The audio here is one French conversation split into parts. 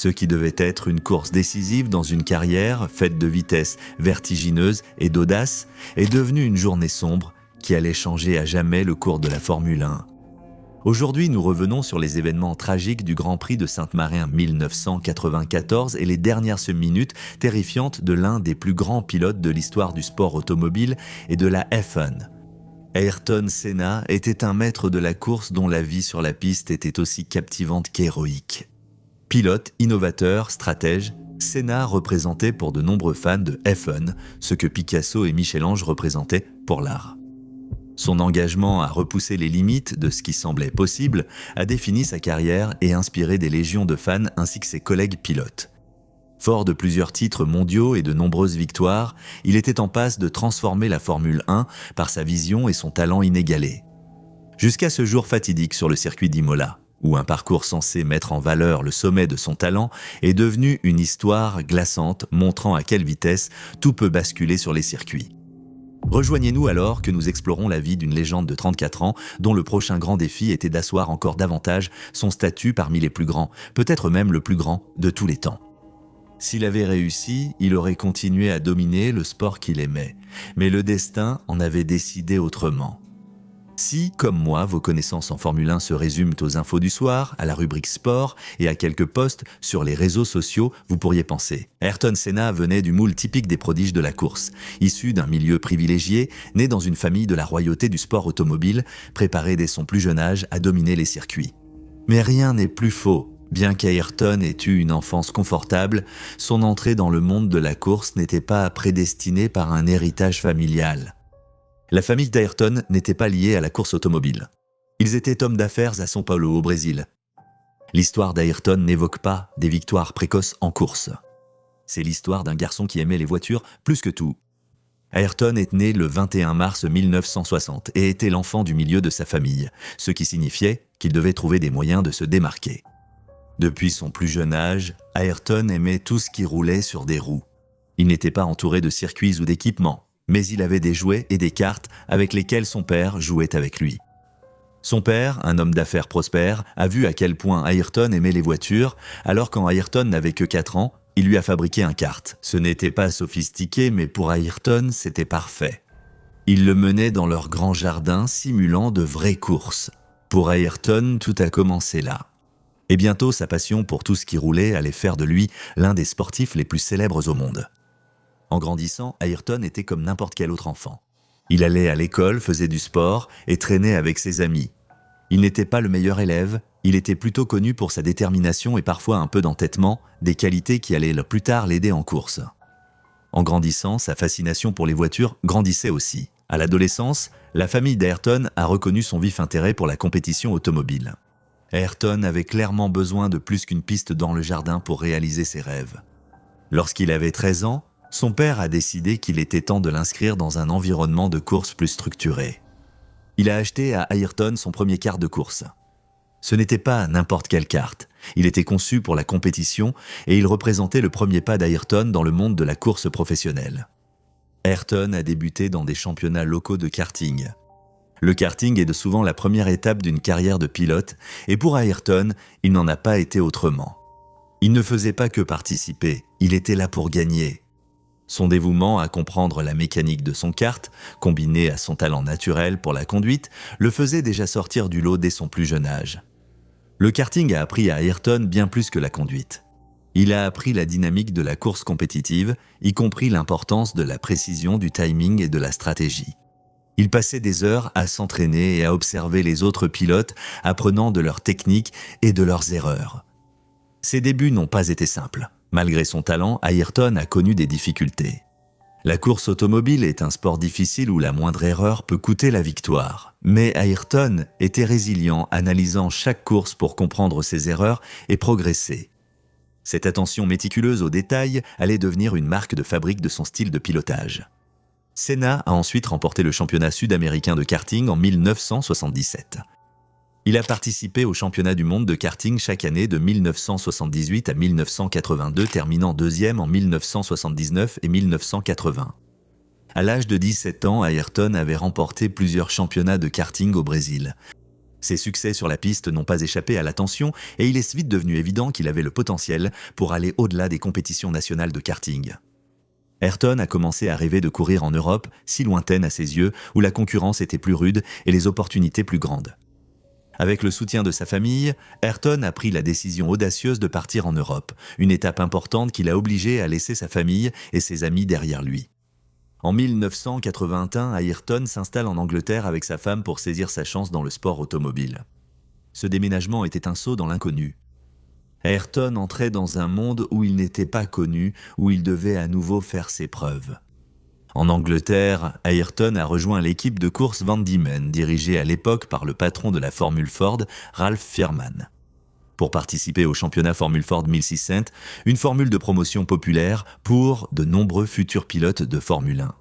Ce qui devait être une course décisive dans une carrière faite de vitesse vertigineuse et d'audace est devenu une journée sombre qui allait changer à jamais le cours de la Formule 1. Aujourd'hui, nous revenons sur les événements tragiques du Grand Prix de Saint-Marin 1994 et les dernières minutes terrifiantes de l'un des plus grands pilotes de l'histoire du sport automobile et de la F1. Ayrton Senna était un maître de la course dont la vie sur la piste était aussi captivante qu'héroïque. Pilote, innovateur, stratège, Senna représentait pour de nombreux fans de F1 ce que Picasso et Michel-Ange représentaient pour l'art. Son engagement à repousser les limites de ce qui semblait possible a défini sa carrière et inspiré des légions de fans ainsi que ses collègues pilotes. Fort de plusieurs titres mondiaux et de nombreuses victoires, il était en passe de transformer la Formule 1 par sa vision et son talent inégalé. Jusqu'à ce jour fatidique sur le circuit d'Imola, où un parcours censé mettre en valeur le sommet de son talent est devenu une histoire glaçante montrant à quelle vitesse tout peut basculer sur les circuits. Rejoignez-nous alors que nous explorons la vie d'une légende de 34 ans dont le prochain grand défi était d'asseoir encore davantage son statut parmi les plus grands, peut-être même le plus grand de tous les temps. S'il avait réussi, il aurait continué à dominer le sport qu'il aimait, mais le destin en avait décidé autrement. Si, comme moi, vos connaissances en Formule 1 se résument aux infos du soir, à la rubrique sport et à quelques posts sur les réseaux sociaux, vous pourriez penser. Ayrton Senna venait du moule typique des prodiges de la course, issu d'un milieu privilégié, né dans une famille de la royauté du sport automobile, préparé dès son plus jeune âge à dominer les circuits. Mais rien n'est plus faux. Bien qu'Ayrton ait eu une enfance confortable, son entrée dans le monde de la course n'était pas prédestinée par un héritage familial. La famille d'Ayrton n'était pas liée à la course automobile. Ils étaient hommes d'affaires à São Paulo, au Brésil. L'histoire d'Ayrton n'évoque pas des victoires précoces en course. C'est l'histoire d'un garçon qui aimait les voitures plus que tout. Ayrton est né le 21 mars 1960 et était l'enfant du milieu de sa famille, ce qui signifiait qu'il devait trouver des moyens de se démarquer. Depuis son plus jeune âge, Ayrton aimait tout ce qui roulait sur des roues. Il n'était pas entouré de circuits ou d'équipements, mais il avait des jouets et des cartes avec lesquels son père jouait avec lui. Son père, un homme d'affaires prospère, a vu à quel point Ayrton aimait les voitures, alors quand Ayrton n'avait que 4 ans, il lui a fabriqué un kart. Ce n'était pas sophistiqué, mais pour Ayrton, c'était parfait. Il le menait dans leur grand jardin, simulant de vraies courses. Pour Ayrton, tout a commencé là. Et bientôt, sa passion pour tout ce qui roulait allait faire de lui l'un des sportifs les plus célèbres au monde. En grandissant, Ayrton était comme n'importe quel autre enfant. Il allait à l'école, faisait du sport et traînait avec ses amis. Il n'était pas le meilleur élève, il était plutôt connu pour sa détermination et parfois un peu d'entêtement, des qualités qui allaient plus tard l'aider en course. En grandissant, sa fascination pour les voitures grandissait aussi. À l'adolescence, la famille d'Ayrton a reconnu son vif intérêt pour la compétition automobile. Ayrton avait clairement besoin de plus qu'une piste dans le jardin pour réaliser ses rêves. Lorsqu'il avait 13 ans, son père a décidé qu'il était temps de l'inscrire dans un environnement de course plus structuré. Il a acheté à Ayrton son premier kart de course. Ce n'était pas n'importe quel kart. Il était conçu pour la compétition et il représentait le premier pas d'Ayrton dans le monde de la course professionnelle. Ayrton a débuté dans des championnats locaux de karting. Le karting est de souvent la première étape d'une carrière de pilote et pour Ayrton, il n'en a pas été autrement. Il ne faisait pas que participer, il était là pour gagner. Son dévouement à comprendre la mécanique de son kart, combiné à son talent naturel pour la conduite, le faisait déjà sortir du lot dès son plus jeune âge. Le karting a appris à Ayrton bien plus que la conduite. Il a appris la dynamique de la course compétitive, y compris l'importance de la précision, du timing et de la stratégie. Il passait des heures à s'entraîner et à observer les autres pilotes, apprenant de leurs techniques et de leurs erreurs. Ses débuts n'ont pas été simples. Malgré son talent, Ayrton a connu des difficultés. La course automobile est un sport difficile où la moindre erreur peut coûter la victoire. Mais Ayrton était résilient, analysant chaque course pour comprendre ses erreurs et progresser. Cette attention méticuleuse aux détails allait devenir une marque de fabrique de son style de pilotage. Senna a ensuite remporté le championnat sud-américain de karting en 1977. Il a participé au championnat du monde de karting chaque année de 1978 à 1982, terminant deuxième en 1979 et 1980. À l'âge de 17 ans, Ayrton avait remporté plusieurs championnats de karting au Brésil. Ses succès sur la piste n'ont pas échappé à l'attention et il est vite devenu évident qu'il avait le potentiel pour aller au-delà des compétitions nationales de karting. Ayrton a commencé à rêver de courir en Europe, si lointaine à ses yeux, où la concurrence était plus rude et les opportunités plus grandes. Avec le soutien de sa famille, Ayrton a pris la décision audacieuse de partir en Europe, une étape importante qui l'a obligé à laisser sa famille et ses amis derrière lui. En 1981, Ayrton s'installe en Angleterre avec sa femme pour saisir sa chance dans le sport automobile. Ce déménagement était un saut dans l'inconnu. Ayrton entrait dans un monde où il n'était pas connu, où il devait à nouveau faire ses preuves. En Angleterre, Ayrton a rejoint l'équipe de course Van Diemen, dirigée à l'époque par le patron de la Formule Ford, Ralph Fierman. Pour participer au championnat Formule Ford 1600, une formule de promotion populaire pour de nombreux futurs pilotes de Formule 1.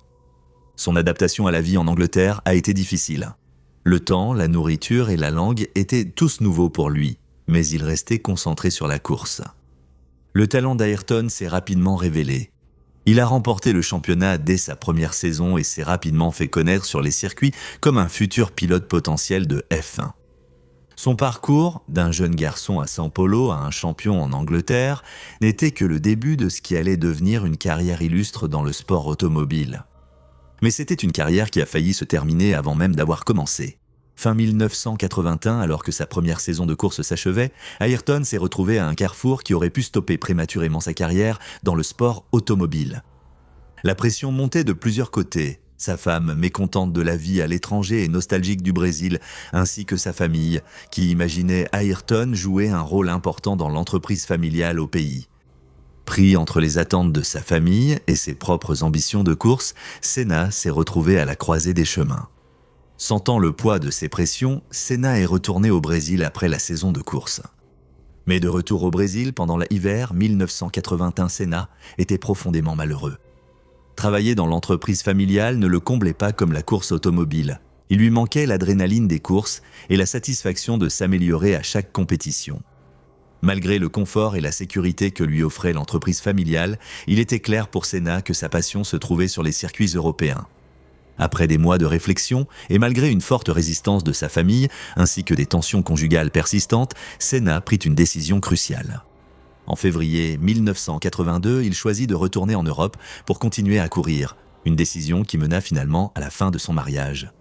Son adaptation à la vie en Angleterre a été difficile. Le temps, la nourriture et la langue étaient tous nouveaux pour lui, mais il restait concentré sur la course. Le talent d'Ayrton s'est rapidement révélé. Il a remporté le championnat dès sa première saison et s'est rapidement fait connaître sur les circuits comme un futur pilote potentiel de F1. Son parcours, d'un jeune garçon à São Paulo à un champion en Angleterre, n'était que le début de ce qui allait devenir une carrière illustre dans le sport automobile. Mais c'était une carrière qui a failli se terminer avant même d'avoir commencé. Fin 1981, alors que sa première saison de course s'achevait, Ayrton s'est retrouvé à un carrefour qui aurait pu stopper prématurément sa carrière dans le sport automobile. La pression montait de plusieurs côtés. Sa femme, mécontente de la vie à l'étranger et nostalgique du Brésil, ainsi que sa famille, qui imaginait Ayrton jouer un rôle important dans l'entreprise familiale au pays. Pris entre les attentes de sa famille et ses propres ambitions de course, Senna s'est retrouvé à la croisée des chemins. Sentant le poids de ces pressions, Senna est retourné au Brésil après la saison de course. Mais de retour au Brésil pendant l'hiver 1981, Senna était profondément malheureux. Travailler dans l'entreprise familiale ne le comblait pas comme la course automobile. Il lui manquait l'adrénaline des courses et la satisfaction de s'améliorer à chaque compétition. Malgré le confort et la sécurité que lui offrait l'entreprise familiale, il était clair pour Senna que sa passion se trouvait sur les circuits européens. Après des mois de réflexion, et malgré une forte résistance de sa famille, ainsi que des tensions conjugales persistantes, Senna prit une décision cruciale. En février 1982, il choisit de retourner en Europe pour continuer à courir, une décision qui mena finalement à la fin de son mariage.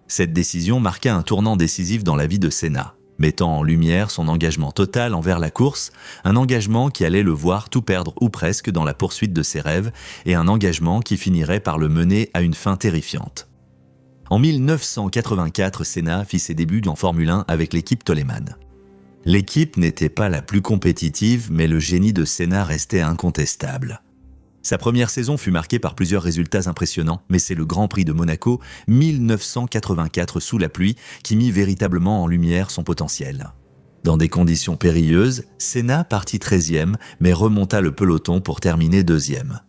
Cette décision marqua un tournant décisif dans la vie de Senna, mettant en lumière son engagement total envers la course, un engagement qui allait le voir tout perdre ou presque dans la poursuite de ses rêves, et un engagement qui finirait par le mener à une fin terrifiante. En 1984, Senna fit ses débuts en Formule 1 avec l'équipe Toleman. L'équipe n'était pas la plus compétitive, mais le génie de Senna restait incontestable. Sa première saison fut marquée par plusieurs résultats impressionnants, mais c'est le Grand Prix de Monaco 1984 sous la pluie qui mit véritablement en lumière son potentiel. Dans des conditions périlleuses, Senna partit 13e, mais remonta le peloton pour terminer 2e.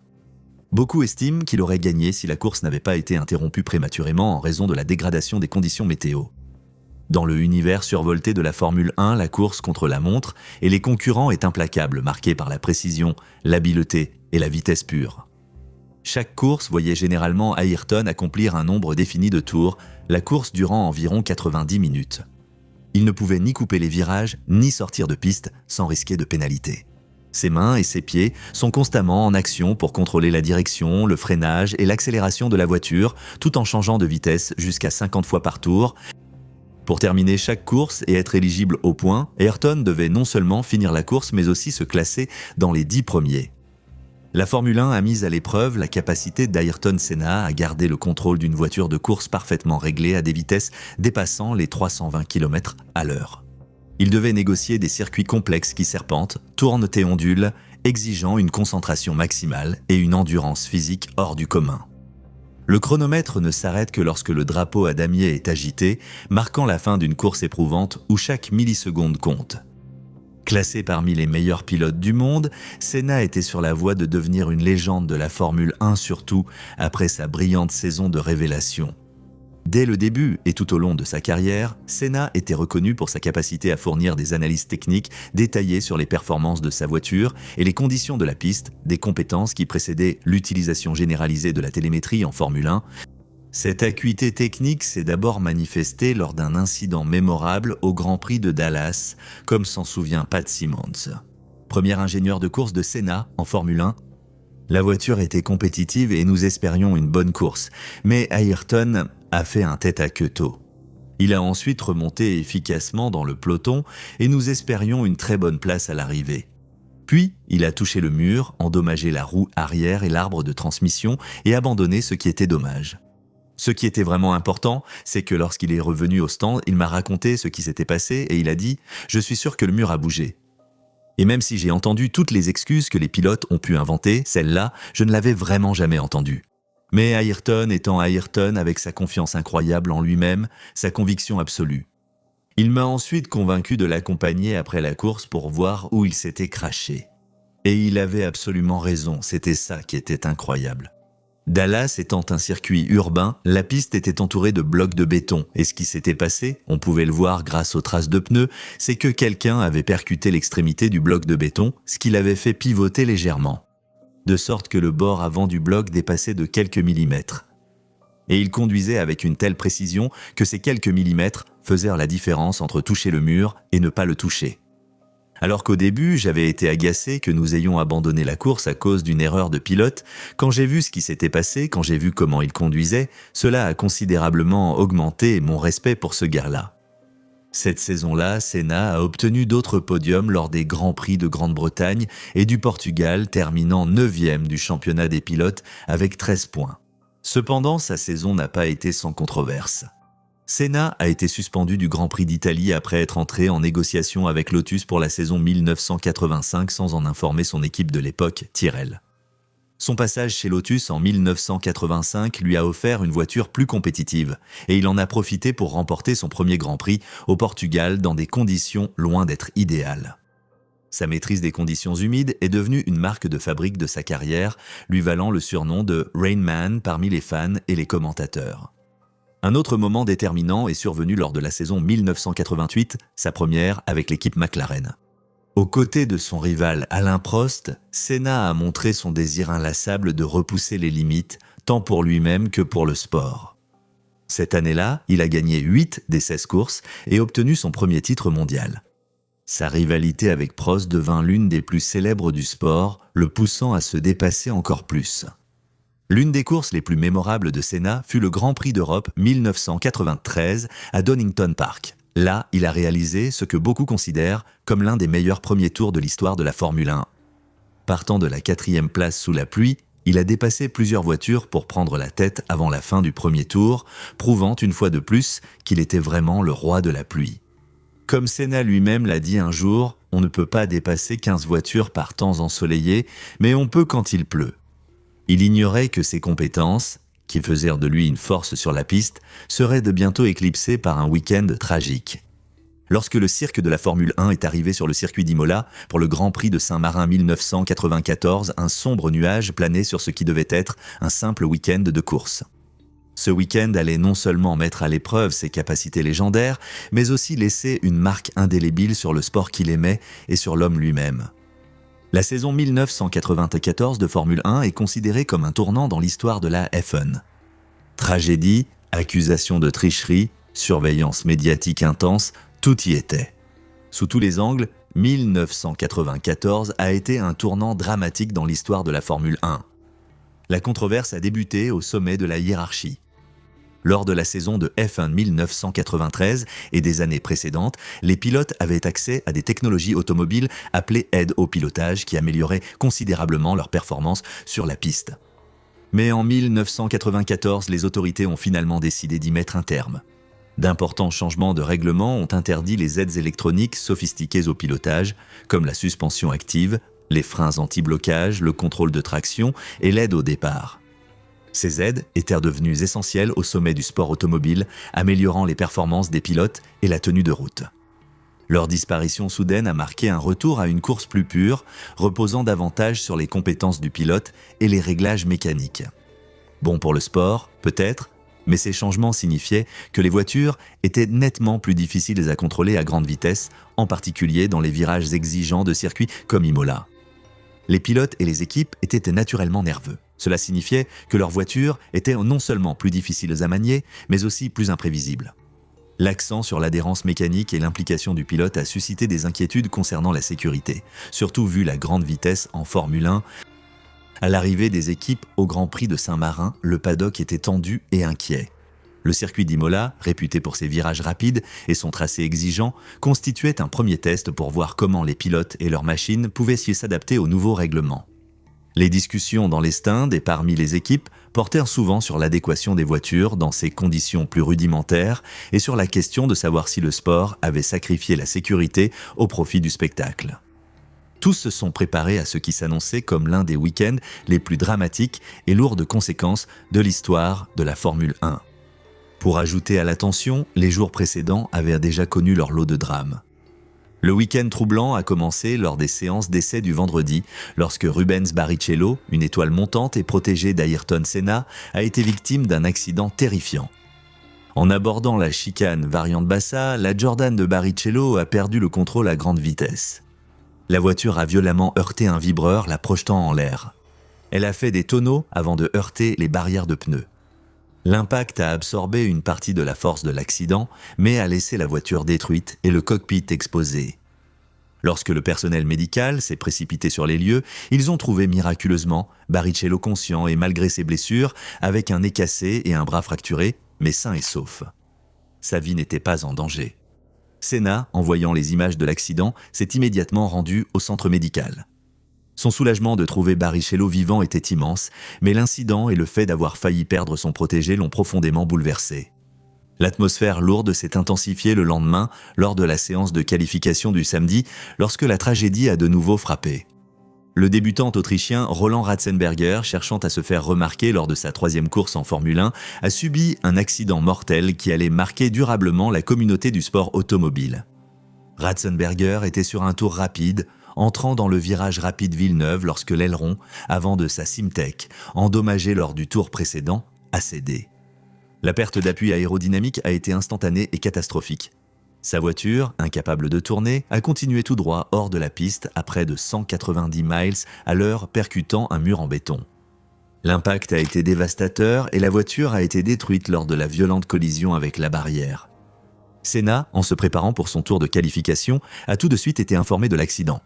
Beaucoup estiment qu'il aurait gagné si la course n'avait pas été interrompue prématurément en raison de la dégradation des conditions météo. Dans le univers survolté de la Formule 1, la course contre la montre et les concurrents est implacable, marquée par la précision, l'habileté et la vitesse pure. Chaque course voyait généralement Ayrton accomplir un nombre défini de tours, la course durant environ 90 minutes. Il ne pouvait ni couper les virages, ni sortir de piste sans risquer de pénalité. Ses mains et ses pieds sont constamment en action pour contrôler la direction, le freinage et l'accélération de la voiture, tout en changeant de vitesse jusqu'à 50 fois par tour. Pour terminer chaque course et être éligible aux points, Ayrton devait non seulement finir la course mais aussi se classer dans les 10 premiers. La Formule 1 a mis à l'épreuve la capacité d'Ayrton Senna à garder le contrôle d'une voiture de course parfaitement réglée à des vitesses dépassant les 320 km/h. Il devait négocier des circuits complexes qui serpentent, tournent et ondulent, exigeant une concentration maximale et une endurance physique hors du commun. Le chronomètre ne s'arrête que lorsque le drapeau à damier est agité, marquant la fin d'une course éprouvante où chaque milliseconde compte. Classé parmi les meilleurs pilotes du monde, Senna était sur la voie de devenir une légende de la Formule 1 surtout après sa brillante saison de révélation. Dès le début et tout au long de sa carrière, Senna était reconnu pour sa capacité à fournir des analyses techniques détaillées sur les performances de sa voiture et les conditions de la piste, des compétences qui précédaient l'utilisation généralisée de la télémétrie en Formule 1. Cette acuité technique s'est d'abord manifestée lors d'un incident mémorable au Grand Prix de Dallas, comme s'en souvient Pat Symonds. Premier ingénieur de course de Senna en Formule 1, la voiture était compétitive et nous espérions une bonne course, mais Ayrton a fait un tête-à-queue tôt. Il a ensuite remonté efficacement dans le peloton et nous espérions une très bonne place à l'arrivée. Puis, il a touché le mur, endommagé la roue arrière et l'arbre de transmission et abandonné ce qui était dommage. Ce qui était vraiment important, c'est que lorsqu'il est revenu au stand, il m'a raconté ce qui s'était passé et il a dit « Je suis sûr que le mur a bougé ». Et même si j'ai entendu toutes les excuses que les pilotes ont pu inventer, celle-là, je ne l'avais vraiment jamais entendue. Mais Ayrton étant Ayrton avec sa confiance incroyable en lui-même, sa conviction absolue. Il m'a ensuite convaincu de l'accompagner après la course pour voir où il s'était craché. Et il avait absolument raison, c'était ça qui était incroyable. Dallas étant un circuit urbain, la piste était entourée de blocs de béton et ce qui s'était passé, on pouvait le voir grâce aux traces de pneus, c'est que quelqu'un avait percuté l'extrémité du bloc de béton, ce qui l'avait fait pivoter légèrement, de sorte que le bord avant du bloc dépassait de quelques millimètres. Et il conduisait avec une telle précision que ces quelques millimètres faisaient la différence entre toucher le mur et ne pas le toucher. Alors qu'au début, j'avais été agacé que nous ayons abandonné la course à cause d'une erreur de pilote, quand j'ai vu ce qui s'était passé, quand j'ai vu comment il conduisait, cela a considérablement augmenté mon respect pour ce gars-là. Cette saison-là, Senna a obtenu d'autres podiums lors des Grands Prix de Grande-Bretagne et du Portugal, terminant 9e du championnat des pilotes avec 13 points. Cependant, sa saison n'a pas été sans controverse. Senna a été suspendu du Grand Prix d'Italie après être entré en négociation avec Lotus pour la saison 1985 sans en informer son équipe de l'époque, Tyrrell. Son passage chez Lotus en 1985 lui a offert une voiture plus compétitive et il en a profité pour remporter son premier Grand Prix au Portugal dans des conditions loin d'être idéales. Sa maîtrise des conditions humides est devenue une marque de fabrique de sa carrière, lui valant le surnom de Rain Man parmi les fans et les commentateurs. Un autre moment déterminant est survenu lors de la saison 1988, sa première avec l'équipe McLaren. Aux côtés de son rival Alain Prost, Senna a montré son désir inlassable de repousser les limites, tant pour lui-même que pour le sport. Cette année-là, il a gagné 8 des 16 courses et obtenu son premier titre mondial. Sa rivalité avec Prost devint l'une des plus célèbres du sport, le poussant à se dépasser encore plus. L'une des courses les plus mémorables de Senna fut le Grand Prix d'Europe 1993 à Donington Park. Là, il a réalisé ce que beaucoup considèrent comme l'un des meilleurs premiers tours de l'histoire de la Formule 1. Partant de la 4e place sous la pluie, il a dépassé plusieurs voitures pour prendre la tête avant la fin du premier tour, prouvant une fois de plus qu'il était vraiment le roi de la pluie. Comme Senna lui-même l'a dit un jour, on ne peut pas dépasser 15 voitures par temps ensoleillé, mais on peut quand il pleut. Il ignorait que ses compétences, qui faisaient de lui une force sur la piste, seraient de bientôt éclipsées par un week-end tragique. Lorsque le cirque de la Formule 1 est arrivé sur le circuit d'Imola pour le Grand Prix de Saint-Marin 1994, un sombre nuage planait sur ce qui devait être un simple week-end de course. Ce week-end allait non seulement mettre à l'épreuve ses capacités légendaires, mais aussi laisser une marque indélébile sur le sport qu'il aimait et sur l'homme lui-même. La saison 1994 de Formule 1 est considérée comme un tournant dans l'histoire de la F1. Tragédie, accusations de tricherie, surveillance médiatique intense, tout y était. Sous tous les angles, 1994 a été un tournant dramatique dans l'histoire de la Formule 1. La controverse a débuté au sommet de la hiérarchie. Lors de la saison de F1 1993 et des années précédentes, les pilotes avaient accès à des technologies automobiles appelées aide au pilotage qui amélioraient considérablement leur performance sur la piste. Mais en 1994, les autorités ont finalement décidé d'y mettre un terme. D'importants changements de règlement ont interdit les aides électroniques sophistiquées au pilotage, comme la suspension active, les freins anti-blocage, le contrôle de traction et l'aide au départ. Ces aides étaient devenues essentielles au sommet du sport automobile, améliorant les performances des pilotes et la tenue de route. Leur disparition soudaine a marqué un retour à une course plus pure, reposant davantage sur les compétences du pilote et les réglages mécaniques. Bon pour le sport, peut-être, mais ces changements signifiaient que les voitures étaient nettement plus difficiles à contrôler à grande vitesse, en particulier dans les virages exigeants de circuits comme Imola. Les pilotes et les équipes étaient naturellement nerveux. Cela signifiait que leurs voitures étaient non seulement plus difficiles à manier, mais aussi plus imprévisibles. L'accent sur l'adhérence mécanique et l'implication du pilote a suscité des inquiétudes concernant la sécurité, surtout vu la grande vitesse en Formule 1. À l'arrivée des équipes au Grand Prix de Saint-Marin, le paddock était tendu et inquiet. Le circuit d'Imola, réputé pour ses virages rapides et son tracé exigeant, constituait un premier test pour voir comment les pilotes et leurs machines pouvaient s'adapter aux nouveaux règlements. Les discussions dans les stands et parmi les équipes portèrent souvent sur l'adéquation des voitures dans ces conditions plus rudimentaires et sur la question de savoir si le sport avait sacrifié la sécurité au profit du spectacle. Tous se sont préparés à ce qui s'annonçait comme l'un des week-ends les plus dramatiques et lourds de conséquences de l'histoire de la Formule 1. Pour ajouter à la tension, les jours précédents avaient déjà connu leur lot de drames. Le week-end troublant a commencé lors des séances d'essai du vendredi, lorsque Rubens Barrichello, une étoile montante et protégée d'Ayrton Senna, a été victime d'un accident terrifiant. En abordant la chicane variante Bassa, la Jordan de Barrichello a perdu le contrôle à grande vitesse. La voiture a violemment heurté un vibreur, la projetant en l'air. Elle a fait des tonneaux avant de heurter les barrières de pneus. L'impact a absorbé une partie de la force de l'accident, mais a laissé la voiture détruite et le cockpit exposé. Lorsque le personnel médical s'est précipité sur les lieux, ils ont trouvé miraculeusement Barrichello conscient et malgré ses blessures, avec un nez cassé et un bras fracturé, mais sain et sauf. Sa vie n'était pas en danger. Senna, en voyant les images de l'accident, s'est immédiatement rendu au centre médical. Son soulagement de trouver Barrichello vivant était immense, mais l'incident et le fait d'avoir failli perdre son protégé l'ont profondément bouleversé. L'atmosphère lourde s'est intensifiée le lendemain lors de la séance de qualification du samedi, lorsque la tragédie a de nouveau frappé. Le débutant autrichien Roland Ratzenberger, cherchant à se faire remarquer lors de sa 3e course en Formule 1, a subi un accident mortel qui allait marquer durablement la communauté du sport automobile. Ratzenberger était sur un tour rapide, entrant dans le virage rapide Villeneuve lorsque l'aileron, avant de sa Simtek, endommagé lors du tour précédent, a cédé. La perte d'appui aérodynamique a été instantanée et catastrophique. Sa voiture, incapable de tourner, a continué tout droit hors de la piste à près de 190 miles à l'heure, percutant un mur en béton. L'impact a été dévastateur et la voiture a été détruite lors de la violente collision avec la barrière. Senna, en se préparant pour son tour de qualification, a tout de suite été informé de l'accident.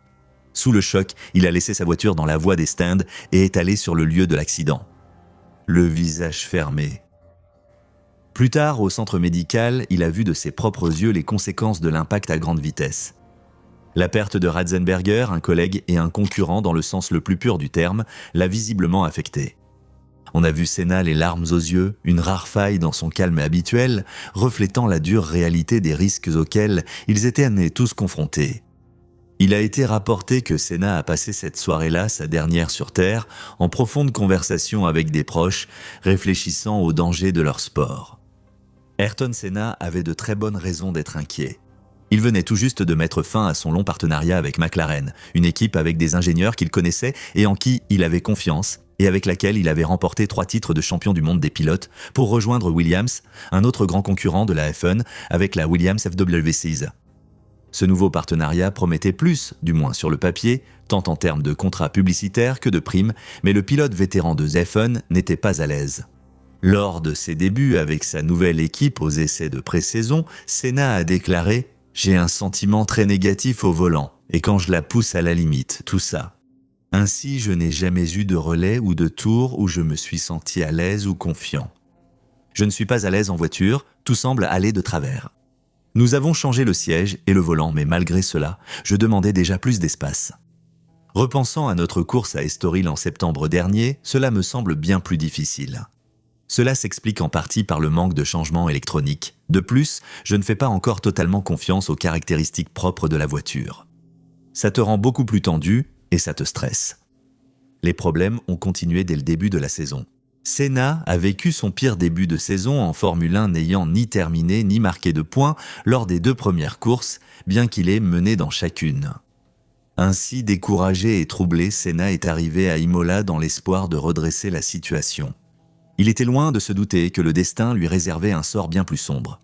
Sous le choc, il a laissé sa voiture dans la voie des stands et est allé sur le lieu de l'accident. Le visage fermé. Plus tard, au centre médical, il a vu de ses propres yeux les conséquences de l'impact à grande vitesse. La perte de Ratzenberger, un collègue et un concurrent dans le sens le plus pur du terme, l'a visiblement affecté. On a vu Senna les larmes aux yeux, une rare faille dans son calme habituel, reflétant la dure réalité des risques auxquels ils étaient amenés tous confrontés. Il a été rapporté que Senna a passé cette soirée-là, sa dernière sur Terre, en profonde conversation avec des proches, réfléchissant aux dangers de leur sport. Ayrton Senna avait de très bonnes raisons d'être inquiet. Il venait tout juste de mettre fin à son long partenariat avec McLaren, une équipe avec des ingénieurs qu'il connaissait et en qui il avait confiance, et avec laquelle il avait remporté 3 titres de champion du monde des pilotes pour rejoindre Williams, un autre grand concurrent de la F1 avec la Williams FW6. Ce nouveau partenariat promettait plus, du moins sur le papier, tant en termes de contrats publicitaires que de primes, mais le pilote vétéran de F1 n'était pas à l'aise. Lors de ses débuts avec sa nouvelle équipe aux essais de pré-saison, Senna a déclaré « J'ai un sentiment très négatif au volant, et quand je la pousse à la limite, tout ça. Ainsi, je n'ai jamais eu de relais ou de tour où je me suis senti à l'aise ou confiant. Je ne suis pas à l'aise en voiture, tout semble aller de travers. Nous avons changé le siège et le volant, mais malgré cela, je demandais déjà plus d'espace. Repensant à notre course à Estoril en septembre dernier, cela me semble bien plus difficile. Cela s'explique en partie par le manque de changements électroniques. De plus, je ne fais pas encore totalement confiance aux caractéristiques propres de la voiture. Ça te rend beaucoup plus tendu et ça te stresse. » Les problèmes ont continué dès le début de la saison. Senna a vécu son pire début de saison en Formule 1 n'ayant ni terminé ni marqué de points lors des 2 premières courses, bien qu'il ait mené dans chacune. Ainsi découragé et troublé, Senna est arrivé à Imola dans l'espoir de redresser la situation. Il était loin de se douter que le destin lui réservait un sort bien plus sombre.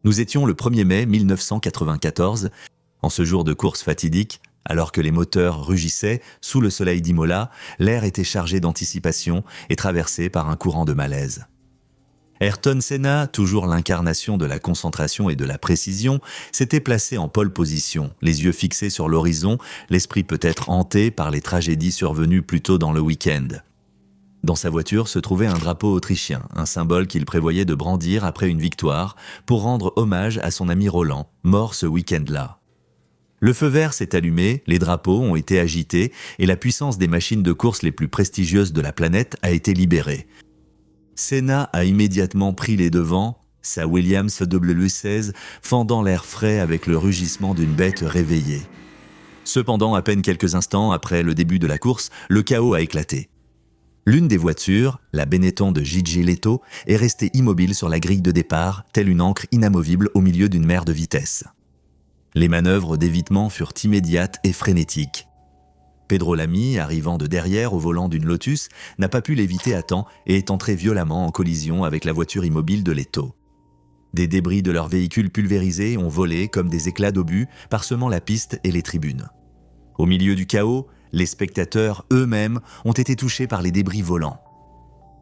Nous étions le 1er mai 1994. En ce jour de course fatidique, Alors que les moteurs rugissaient sous le soleil d'Imola, l'air était chargé d'anticipation et traversé par un courant de malaise. Ayrton Senna, toujours l'incarnation de la concentration et de la précision, s'était placé en pole position, les yeux fixés sur l'horizon, l'esprit peut-être hanté par les tragédies survenues plus tôt dans le week-end. Dans sa voiture se trouvait un drapeau autrichien, un symbole qu'il prévoyait de brandir après une victoire, pour rendre hommage à son ami Roland, mort ce week-end-là. Le feu vert s'est allumé, les drapeaux ont été agités et la puissance des machines de course les plus prestigieuses de la planète a été libérée. Senna a immédiatement pris les devants, sa Williams W16 fendant l'air frais avec le rugissement d'une bête réveillée. Cependant, à peine quelques instants après le début de la course, le chaos a éclaté. L'une des voitures, la Benetton de Gigi Leto, est restée immobile sur la grille de départ, telle une ancre inamovible au milieu d'une mer de vitesse. Les manœuvres d'évitement furent immédiates et frénétiques. Pedro Lamy, arrivant de derrière au volant d'une Lotus, n'a pas pu l'éviter à temps et est entré violemment en collision avec la voiture immobile de Leto. Des débris de leur véhicule pulvérisé ont volé comme des éclats d'obus, parsemant la piste et les tribunes. Au milieu du chaos, les spectateurs eux-mêmes ont été touchés par les débris volants.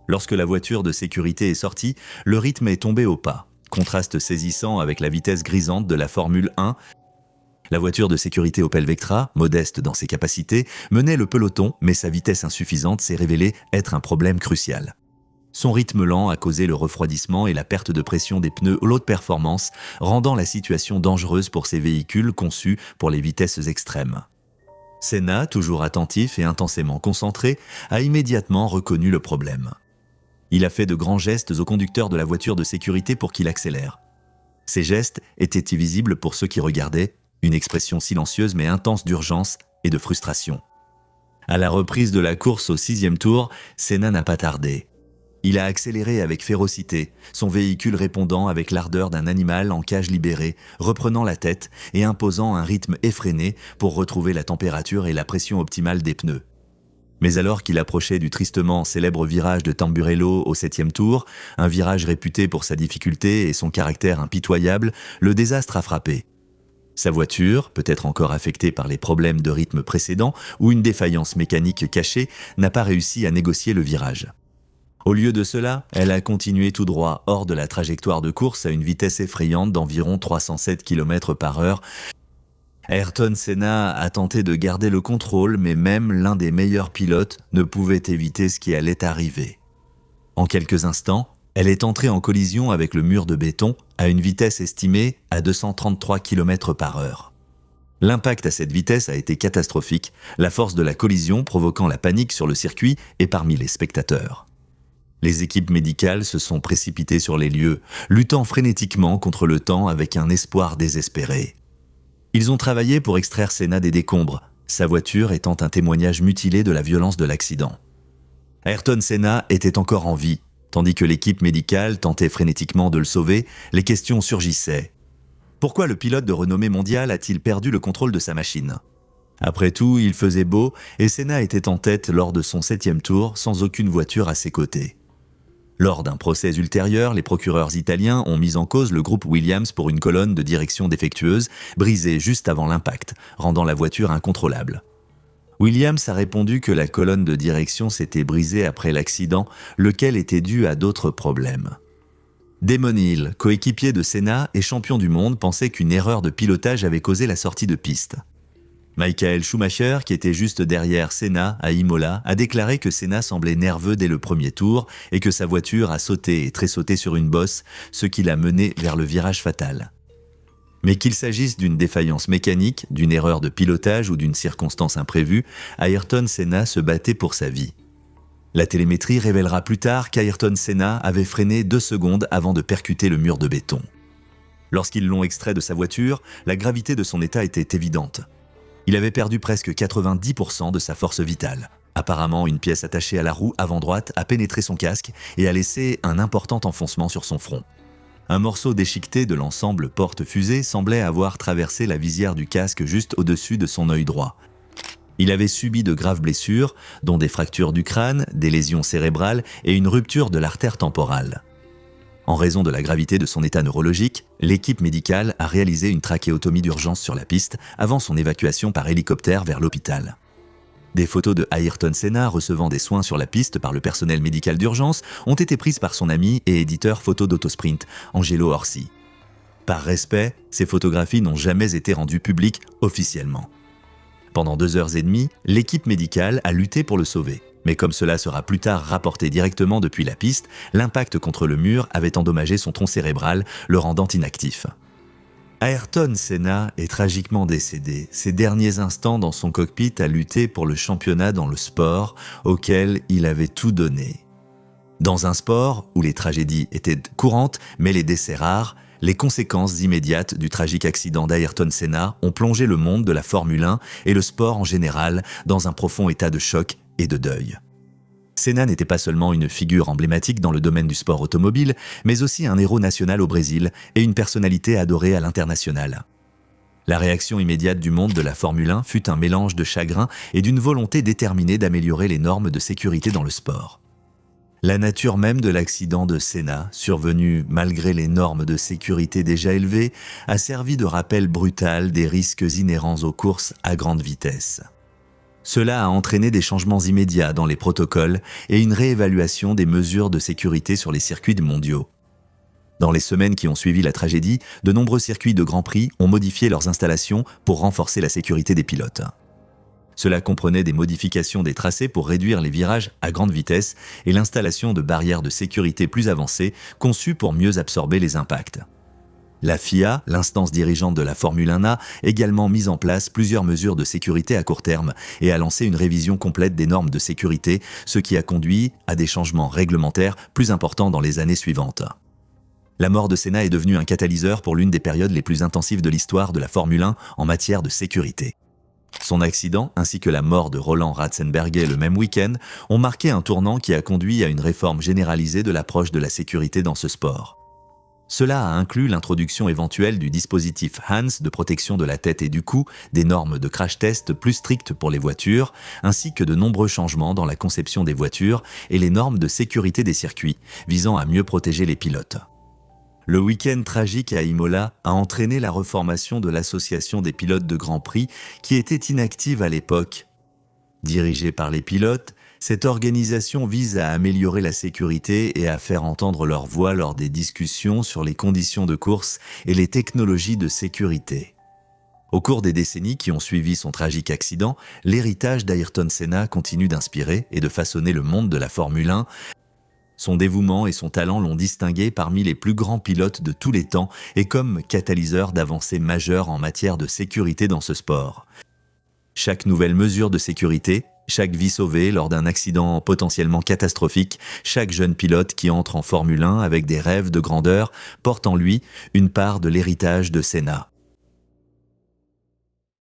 Lorsque la voiture de sécurité est sortie, le rythme est tombé au pas, contraste saisissant avec la vitesse grisante de la Formule 1. La voiture de sécurité Opel Vectra, modeste dans ses capacités, menait le peloton, mais sa vitesse insuffisante s'est révélée être un problème crucial. Son rythme lent a causé le refroidissement et la perte de pression des pneus haute performance, rendant la situation dangereuse pour ces véhicules conçus pour les vitesses extrêmes. Senna, toujours attentif et intensément concentré, a immédiatement reconnu le problème. Il a fait de grands gestes au conducteur de la voiture de sécurité pour qu'il accélère. Ces gestes étaient visibles pour ceux qui regardaient, une expression silencieuse mais intense d'urgence et de frustration. À la reprise de la course au 6e tour, Senna n'a pas tardé. Il a accéléré avec férocité, son véhicule répondant avec l'ardeur d'un animal en cage libérée, reprenant la tête et imposant un rythme effréné pour retrouver la température et la pression optimale des pneus. Mais alors qu'il approchait du tristement célèbre virage de Tamburello au 7e tour, un virage réputé pour sa difficulté et son caractère impitoyable, le désastre a frappé. Sa voiture, peut-être encore affectée par les problèmes de rythme précédents ou une défaillance mécanique cachée, n'a pas réussi à négocier le virage. Au lieu de cela, elle a continué tout droit hors de la trajectoire de course à une vitesse effrayante d'environ 307 km/h. Ayrton Senna a tenté de garder le contrôle, mais même l'un des meilleurs pilotes ne pouvait éviter ce qui allait arriver. En quelques instants, elle est entrée en collision avec le mur de béton à une vitesse estimée à 233 km/h. L'impact à cette vitesse a été catastrophique, la force de la collision provoquant la panique sur le circuit et parmi les spectateurs. Les équipes médicales se sont précipitées sur les lieux, luttant frénétiquement contre le temps avec un espoir désespéré. Ils ont travaillé pour extraire Senna des décombres, sa voiture étant un témoignage mutilé de la violence de l'accident. Ayrton Senna était encore en vie, tandis que l'équipe médicale tentait frénétiquement de le sauver, les questions surgissaient. Pourquoi le pilote de renommée mondiale a-t-il perdu le contrôle de sa machine ? Après tout, il faisait beau et Senna était en tête lors de son 7e tour sans aucune voiture à ses côtés. Lors d'un procès ultérieur, les procureurs italiens ont mis en cause le groupe Williams pour une colonne de direction défectueuse, brisée juste avant l'impact, rendant la voiture incontrôlable. Williams a répondu que la colonne de direction s'était brisée après l'accident, lequel était dû à d'autres problèmes. Damon Hill, coéquipier de Senna et champion du monde, pensait qu'une erreur de pilotage avait causé la sortie de piste. Michael Schumacher, qui était juste derrière Senna à Imola, a déclaré que Senna semblait nerveux dès le premier tour et que sa voiture a sauté et tressauté sur une bosse, ce qui l'a mené vers le virage fatal. Mais qu'il s'agisse d'une défaillance mécanique, d'une erreur de pilotage ou d'une circonstance imprévue, Ayrton Senna se battait pour sa vie. La télémétrie révélera plus tard qu'Ayrton Senna avait freiné 2 secondes avant de percuter le mur de béton. Lorsqu'ils l'ont extrait de sa voiture, la gravité de son état était évidente. Il avait perdu presque 90% de sa force vitale. Apparemment, une pièce attachée à la roue avant droite a pénétré son casque et a laissé un important enfoncement sur son front. Un morceau déchiqueté de l'ensemble porte-fusée semblait avoir traversé la visière du casque juste au-dessus de son œil droit. Il avait subi de graves blessures, dont des fractures du crâne, des lésions cérébrales et une rupture de l'artère temporale. En raison de la gravité de son état neurologique, l'équipe médicale a réalisé une trachéotomie d'urgence sur la piste avant son évacuation par hélicoptère vers l'hôpital. Des photos de Ayrton Senna recevant des soins sur la piste par le personnel médical d'urgence ont été prises par son ami et éditeur photo d'autosprint, Angelo Orsi. Par respect, ces photographies n'ont jamais été rendues publiques officiellement. Pendant 2h30, l'équipe médicale a lutté pour le sauver. Mais comme cela sera plus tard rapporté directement depuis la piste, l'impact contre le mur avait endommagé son tronc cérébral, le rendant inactif. Ayrton Senna est tragiquement décédé, ses derniers instants dans son cockpit à lutter pour le championnat dans le sport auquel il avait tout donné. Dans un sport où les tragédies étaient courantes mais les décès rares, les conséquences immédiates du tragique accident d'Ayrton Senna ont plongé le monde de la Formule 1 et le sport en général dans un profond état de choc et de deuil. Senna n'était pas seulement une figure emblématique dans le domaine du sport automobile, mais aussi un héros national au Brésil et une personnalité adorée à l'international. La réaction immédiate du monde de la Formule 1 fut un mélange de chagrin et d'une volonté déterminée d'améliorer les normes de sécurité dans le sport. La nature même de l'accident de Senna, survenu malgré les normes de sécurité déjà élevées, a servi de rappel brutal des risques inhérents aux courses à grande vitesse. Cela a entraîné des changements immédiats dans les protocoles et une réévaluation des mesures de sécurité sur les circuits mondiaux. Dans les semaines qui ont suivi la tragédie, de nombreux circuits de Grand Prix ont modifié leurs installations pour renforcer la sécurité des pilotes. Cela comprenait des modifications des tracés pour réduire les virages à grande vitesse et l'installation de barrières de sécurité plus avancées conçues pour mieux absorber les impacts. La FIA, l'instance dirigeante de la Formule 1, a également mis en place plusieurs mesures de sécurité à court terme et a lancé une révision complète des normes de sécurité, ce qui a conduit à des changements réglementaires plus importants dans les années suivantes. La mort de Senna est devenue un catalyseur pour l'une des périodes les plus intensives de l'histoire de la Formule 1 en matière de sécurité. Son accident, ainsi que la mort de Roland Ratzenberger le même week-end, ont marqué un tournant qui a conduit à une réforme généralisée de l'approche de la sécurité dans ce sport. Cela a inclus l'introduction éventuelle du dispositif HANS de protection de la tête et du cou, des normes de crash test plus strictes pour les voitures, ainsi que de nombreux changements dans la conception des voitures et les normes de sécurité des circuits, visant à mieux protéger les pilotes. Le week-end tragique à Imola a entraîné la reformation de l'Association des pilotes de Grand Prix qui était inactive à l'époque. Dirigée par les pilotes, cette organisation vise à améliorer la sécurité et à faire entendre leur voix lors des discussions sur les conditions de course et les technologies de sécurité. Au cours des décennies qui ont suivi son tragique accident, l'héritage d'Ayrton Senna continue d'inspirer et de façonner le monde de la Formule 1. Son dévouement et son talent l'ont distingué parmi les plus grands pilotes de tous les temps et comme catalyseur d'avancées majeures en matière de sécurité dans ce sport. Chaque nouvelle mesure de sécurité, chaque vie sauvée lors d'un accident potentiellement catastrophique, chaque jeune pilote qui entre en Formule 1 avec des rêves de grandeur porte en lui une part de l'héritage de Senna.